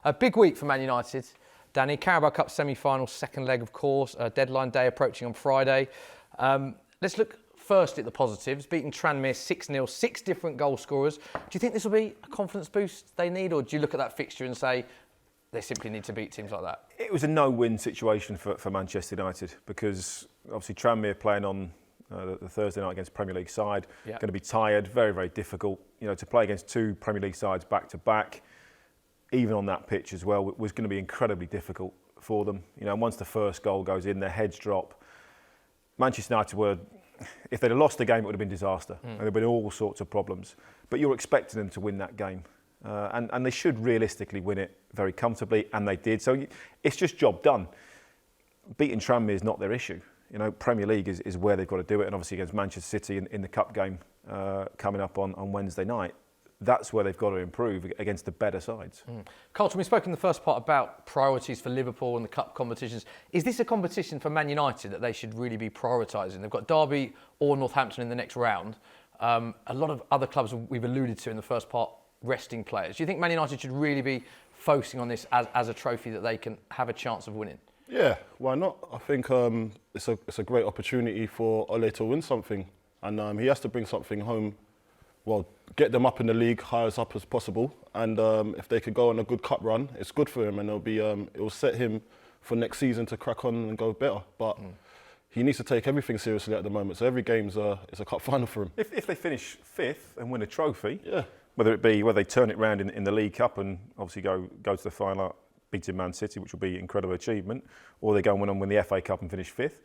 A big week for Man United. Danny, Carabao Cup semi-final, second leg, of course. Deadline day approaching on Friday. Let's look first at the positives. Beating Tranmere 6-0, 6 different goal scorers. Do you think this will be a confidence boost they need, or do you look at that fixture and say they simply need to beat teams like that? It was a no-win situation for Manchester United because obviously Tranmere playing on the Thursday night against Premier League side, going to be tired, very, very difficult. You know, to play against 2 Premier League sides back-to-back, even on that pitch as well, was going to be incredibly difficult for them. You know, and once the first goal goes in, their heads drop. Manchester United were, if they'd have lost the game, it would have been disaster. And there'd been all sorts of problems. But you're expecting them to win that game. And they should realistically win it very comfortably, and they did. So it's just job done. Beating Tranmere is not their issue. You know, Premier League is where they've got to do it, and obviously against Manchester City in the cup game coming up on Wednesday night. That's where they've got to improve against the better sides. Carlton, we spoke in the first part about priorities for Liverpool and the cup competitions. Is this a competition for Man United that they should really be prioritising? They've got Derby or Northampton in the next round. A lot of other clubs we've alluded to in the first part resting players. Do you think Man United should really be focusing on this as a trophy that they can have a chance of winning? Yeah, why not? I think it's a great opportunity for Ole to win something, and he has to bring something home. Well, get them up in the league, high as up as possible, and if they could go on a good cup run, it's good for him, and it will set him for next season to crack on and go better. But he needs to take everything seriously at the moment. So every game's is a cup final for him. If they finish 5th and win a trophy, whether they turn it round in the League Cup and obviously go to the final, beating Man City, which will be an incredible achievement, or they go and win the FA Cup and finish 5th,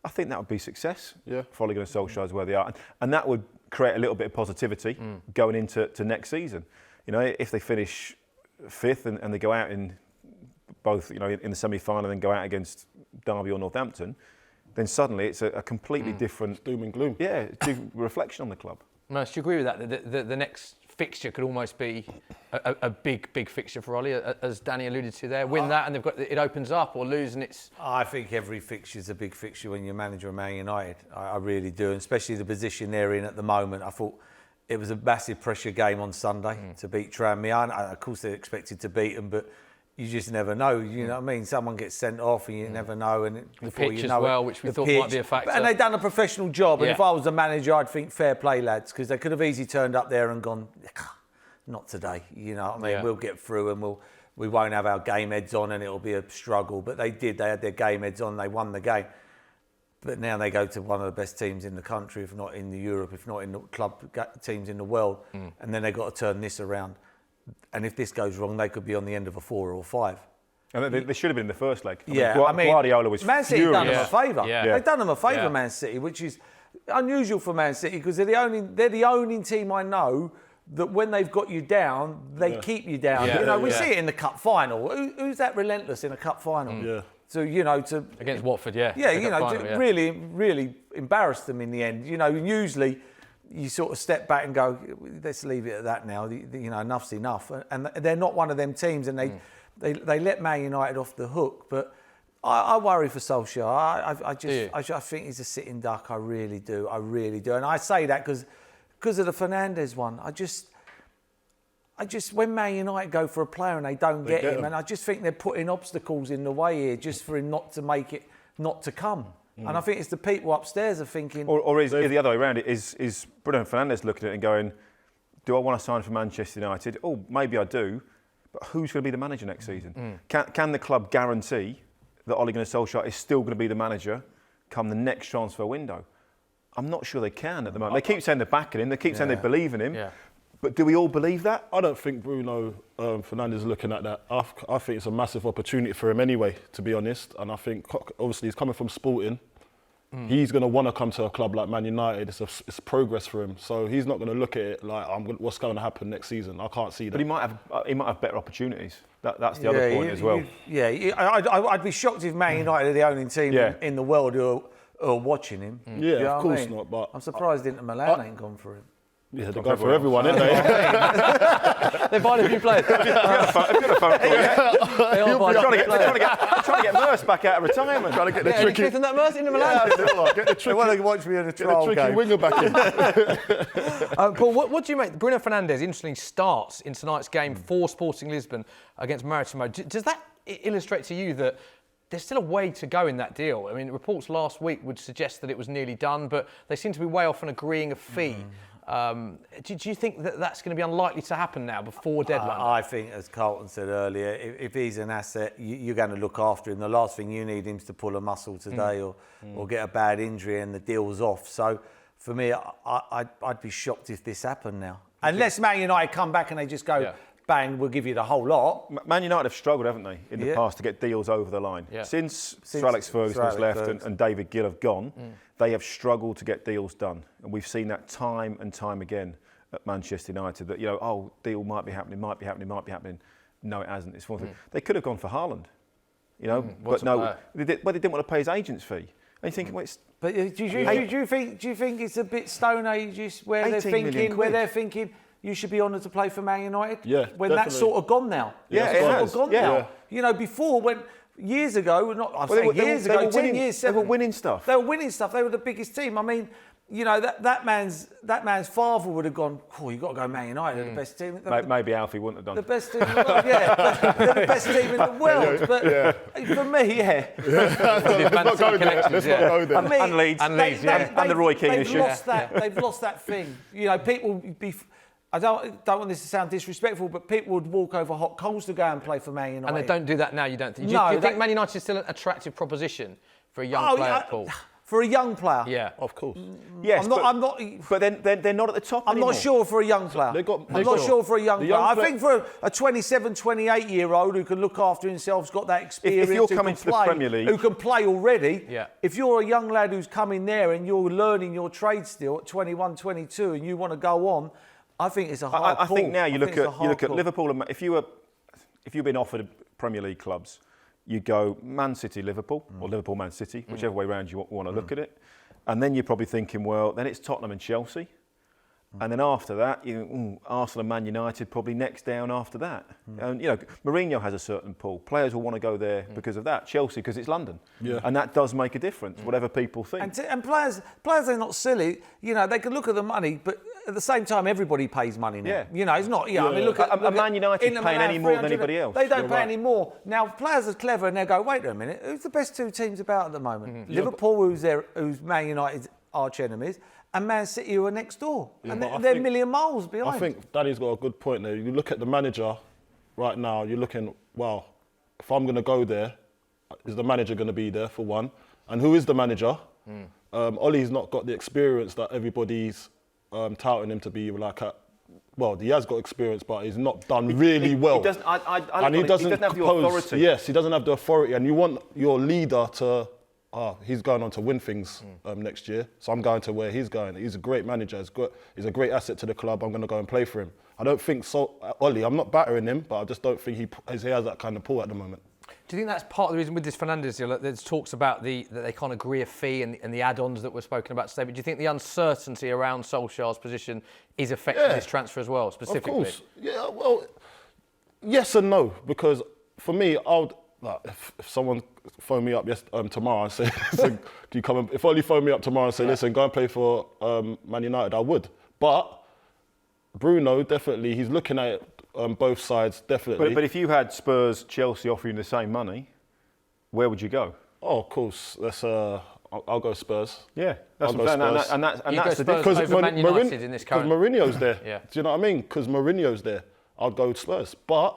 I think that would be success for Ole Gunnar Solskjær is where they are, and that would create a little bit of positivity going into next season. You know, if they finish 5th and they go out in both, you know, in the semi-final and then go out against Derby or Northampton, then suddenly it's a completely different... It's doom and gloom. Yeah, reflection on the club. Merce, do you agree with that? The next fixture could almost be a big fixture for Ollie, as Danny alluded to there. Win that and it opens up, or lose and it's... I think every fixture is a big fixture when you're manager of Man United. I really do, and especially the position they're in at the moment. I thought it was a massive pressure game on Sunday to beat Tranmere. Of course, they're expected to beat them, but you just never know. You know what I mean? Someone gets sent off and you never know. And the pitch as well, which we thought might be a factor. And they've done a professional job. And if I was the manager, I'd think fair play, lads, because they could have easily turned up there and gone, not today. You know what I mean? We'll get through and we won't have our game heads on and it'll be a struggle. But they did. They had their game heads on. They won the game. But now they go to one of the best teams in the country, if not in Europe, if not in the club teams in the world. And then they've got to turn this around. And if this goes wrong, they could be on the end of a 4 or 5. And they should have been in the first leg. I mean, Guardiola was Man City furious. done them a favour. They've done them a favour, Yeah. Man City, which is unusual for Man City because they're the only team I know that when they've got you down, they keep you down. Yeah. You know, we see it in the cup final. Who's that relentless in a cup final? Yeah. So, you know, to... Against Watford, yeah. You know, really, really embarrassed them in the end. You know, usually... you sort of step back and go, let's leave it at that now. You know, enough's enough. And they're not one of them teams, and they let Man United off the hook. But I worry for Solskjær. I think he's a sitting duck. I really do. And I say that because of the Fernandes one. I just when Man United go for a player and they don't get him, and I just think they're putting obstacles in the way here just for him not to come. And I think it's the people upstairs are thinking... Or is the other way around? Is Bruno Fernandes looking at it and going, do I want to sign for Manchester United? Oh, maybe I do, but who's going to be the manager next season? Can the club guarantee that Ole Gunnar Solskjær is still going to be the manager come the next transfer window? I'm not sure they can at the moment. They keep saying they're backing him, they keep saying they believe in him, but do we all believe that? I don't think Bruno Fernandes is looking at that. I think it's a massive opportunity for him anyway, to be honest. And I think, obviously, he's coming from Sporting. He's going to want to come to a club like Man United. It's progress for him. So he's not going to look at it like, what's going to happen next season. I can't see that. But he might have better opportunities. That's the other point as well. I'd be shocked if Man United are the only team in the world who are watching him. Yeah, of course not. But I'm surprised Inter Milan ain't gone for him. Yeah, they go for everyone, isn't they? They're buying a few players. Have you had a phone call yet? They are buying trying to get Merce back out of retirement. Trying to get the tricky. tricky. Isn't that Merson in Milan? Get the tricky. They want to watch me in a trial Get the tricky game. winger back in. Paul, what do you make? Bruno Fernandes, interesting, starts in tonight's game for Sporting Lisbon against Maritimo. Does that illustrate to you that there's still a way to go in that deal? I mean, reports last week would suggest that it was nearly done, but they seem to be way off on agreeing a fee. Do you think that that's going to be unlikely to happen now before deadline? I think, as Carlton said earlier, if he's an asset, you're going to look after him. The last thing you need him is to pull a muscle today or get a bad injury and the deal's off. So, for me, I'd be shocked if this happened now. Unless Man United come back and they just go, bang, we'll give you the whole lot. Man United have struggled, haven't they, in the past to get deals over the line. Yeah. Since Sir Alex Ferguson has left and David Gill have gone, they have struggled to get deals done. And we've seen that time and time again at Manchester United, that, deal might be happening. No, it hasn't. It's one thing. They could have gone for Haaland, but no, they didn't want to pay his agent's fee. And you're thinking, well, it's... But do you think it's a bit Stone Ages where they're thinking you should be honoured to play for Man United? Yeah, when that's sort of gone now. Yeah, it has. Now. Before, when years ago, they were winning stuff. They were winning stuff. They were the biggest team. I mean, that man's father would have gone, you've got to go Man United, they're the best team. Maybe Alfie wouldn't have done. The best team in the world, they're the best team in the world. But for me, Let's not go there. And Leeds. And the Roy Keane issue. They've lost that thing. People be... I don't want this to sound disrespectful, but people would walk over hot coals to go and play for Man United. And they don't do that now, you don't think? Do you think Man United is still an attractive proposition for a young player, Paul? For a young player? Yeah. Of course. Yes, I'm not. But then they're not at the top I'm anymore. not sure for a young player. I'm not sure for a young player. I think for a 27, 28-year-old who can look after himself, has got that experience, if you're coming to the Premier League, who can play already, if you're a young lad who's coming there and you're learning your trade still at 21, 22 and you want to go on, I think it's a hard I think now you look at call. Liverpool, and if you've been offered Premier League clubs, you go Man City, Liverpool, or Liverpool, Man City, whichever way around you want to look at it. And then you're probably thinking, well, then it's Tottenham and Chelsea. And then after that, Arsenal and Man United probably next down after that. And, Mourinho has a certain pull. Players will want to go there because of that. Chelsea, because it's London. Yeah. And that does make a difference, whatever people think. And players are not silly. They can look at the money, but at the same time, everybody pays money now. Yeah. It's not... I mean, look at Man United paying any more than anybody else. They don't pay any more. Now, players are clever and they go, wait a minute, who's the best two teams about at the moment? Liverpool, who's Man United's arch enemies, and Man City, who are next door. And they're a million miles behind. I think Daddy's got a good point there. You look at the manager right now, you're looking, wow, if I'm going to go there, is the manager going to be there, for one? And who is the manager? Ole's not got the experience that everybody's touting him to be like at. Well, he has got experience, but he's not done really well. He doesn't have the authority. Yes, he doesn't have the authority. And you want your leader to... he's going on to win things next year, so I'm going to where he's going. He's a great manager. He's a great asset to the club. I'm going to go and play for him. I don't think so. Ole, I'm not battering him, but I just don't think he has that kind of pull at the moment. Do you think that's part of the reason with this Fernandes deal? There's talks about that they can't agree a fee and the add-ons that were spoken about today. But do you think the uncertainty around Solskjaer's position is affecting this transfer as well, specifically? Of course. Yeah. Well, yes and no, because for me, if someone phoned me up tomorrow and said, listen, can you come if Ole phoned me up tomorrow and say, listen, go and play for Man United, I would. But Bruno, definitely, he's looking at it both sides, definitely. But if you had Spurs, Chelsea offering the same money, where would you go? Oh, of course. I'll go Spurs. Yeah, that's what I'm saying. And that's the difference. Because Mourinho's there. Yeah. Do you know what I mean? Because Mourinho's there. I'll go Spurs. But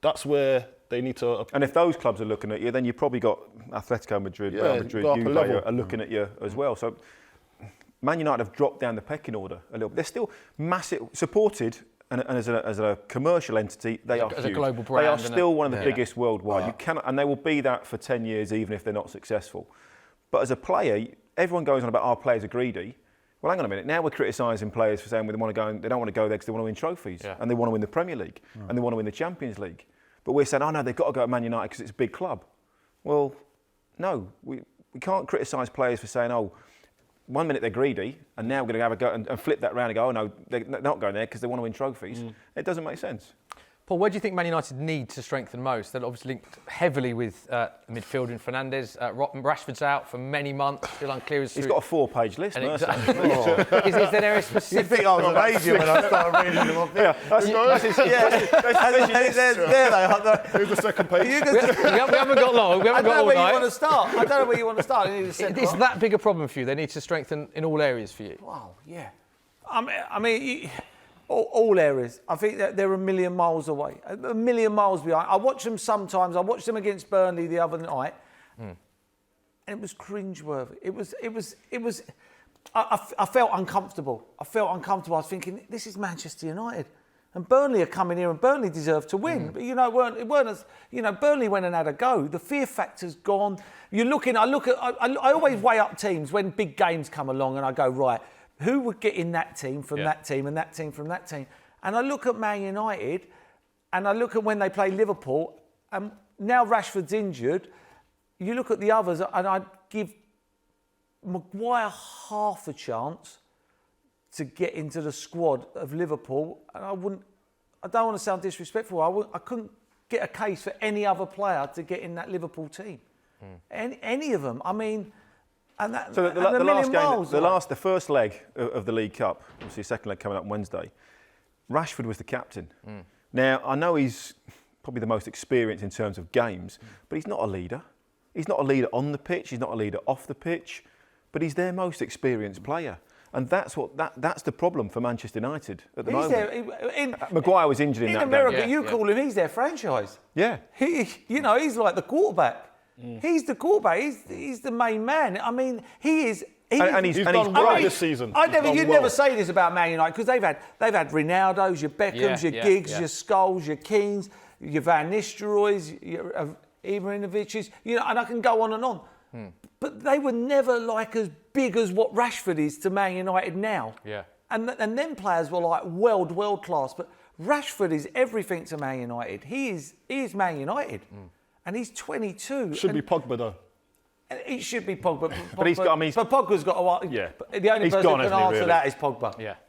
that's where they need to... And if those clubs are looking at you, then you've probably got Atletico Madrid, Real Madrid, Juve are looking at you as well. So Man United have dropped down the pecking order a little bit. They're still massive, supported, and as a commercial entity, they are huge. As a global brand. They are still one of the biggest worldwide. You cannot, and they will be that for 10 years, even if they're not successful. But as a player, everyone goes on about our players are greedy. Well, hang on a minute. Now we're criticising players for saying they don't want to go there because they want to win trophies, and they want to win the Premier League, and they want to win the Champions League. But we're saying, oh no, they've got to go at Man United because it's a big club. Well, no, we can't criticise players for saying, oh, one minute they're greedy, and now we're going to have a go and flip that round and go, oh no, they're not going there because they want to win trophies. It doesn't make sense. Paul, where do you think Man United need to strengthen most? They're obviously linked heavily with midfielder in Fernandes. Rashford's out for many months, still unclear as to... He's got a 4-page list, Merson. Is there area specific? You think I was an agent when I started reading them off? There they are. Here's the second page. We haven't got long. We haven't got all where night. you want to start. I don't know where you want to start. It's that big a problem for you. They need to strengthen in all areas for you. Wow, yeah. I mean, all areas. I think that they're a million miles away, a million miles behind. I watch them sometimes. I watched them against Burnley the other night, and it was cringeworthy. It was. I felt uncomfortable. I was thinking, this is Manchester United, and Burnley are coming here, and Burnley deserve to win. But it weren't as Burnley went and had a go. The fear factor's gone. I always weigh up teams when big games come along, and I go, right, who would get in that team from that team and that team from that team? And I look at Man United and I look at when they play Liverpool, and now Rashford's injured. You look at the others, and I'd give Maguire half a chance to get into the squad of Liverpool. And I don't want to sound disrespectful, I couldn't get a case for any other player to get in that Liverpool team. Any of them. I mean... the first leg of the League Cup, obviously the second leg coming up on Wednesday, Rashford was the captain. Now, I know he's probably the most experienced in terms of games, but he's not a leader. He's not a leader on the pitch, he's not a leader off the pitch, but he's their most experienced player. And that's the problem for Manchester United at the moment. Maguire was injured in that America, game. You call him, he's their franchise. Yeah. He's like the quarterback. He's the quarterback. He's the main man. I mean, he is. He's done well this season. You'd never say this about Man United, because they've had Ronaldos, your Beckhams, your Giggs, your Scholes, your Keanes, your Van Nistelrooys, your Ibrahimovic's, and I can go on and on. But they were never like as big as what Rashford is to Man United now. Yeah. And them players were like world class. But Rashford is everything to Man United. He is Man United. And he's 22. Should be Pogba though. It should be Pogba. But he's got. I mean, but Pogba's got a while. Yeah. The only person who can answer that is Pogba. Yeah.